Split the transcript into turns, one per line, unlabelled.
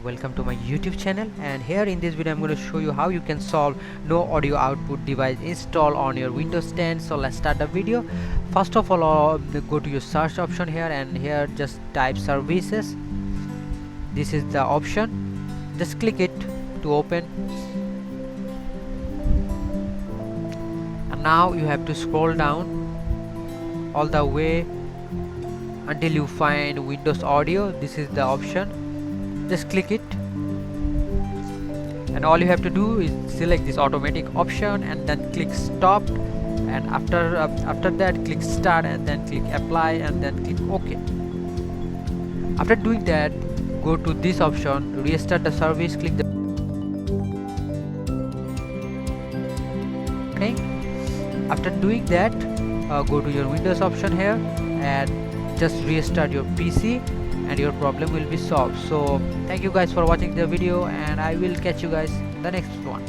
welcome to my YouTube channel. And here in this video I'm going to show you how you can solve no audio output device install on your Windows 10. So let's start the video. First of all, go to your search option here, and here just type services. This is the option, just click it to open. And now you have to scroll down all the way until you find Windows Audio. This is the option, just click it, and all you have to do is select this automatic option and then click stop, and after that click start and then click apply and then click OK. After doing that, go to this option, restart the service, click the okay. After doing that, go to your Windows option here and just restart your PC and your problem will be solved. So thank you guys for watching the video, and I will catch you guys in the next one.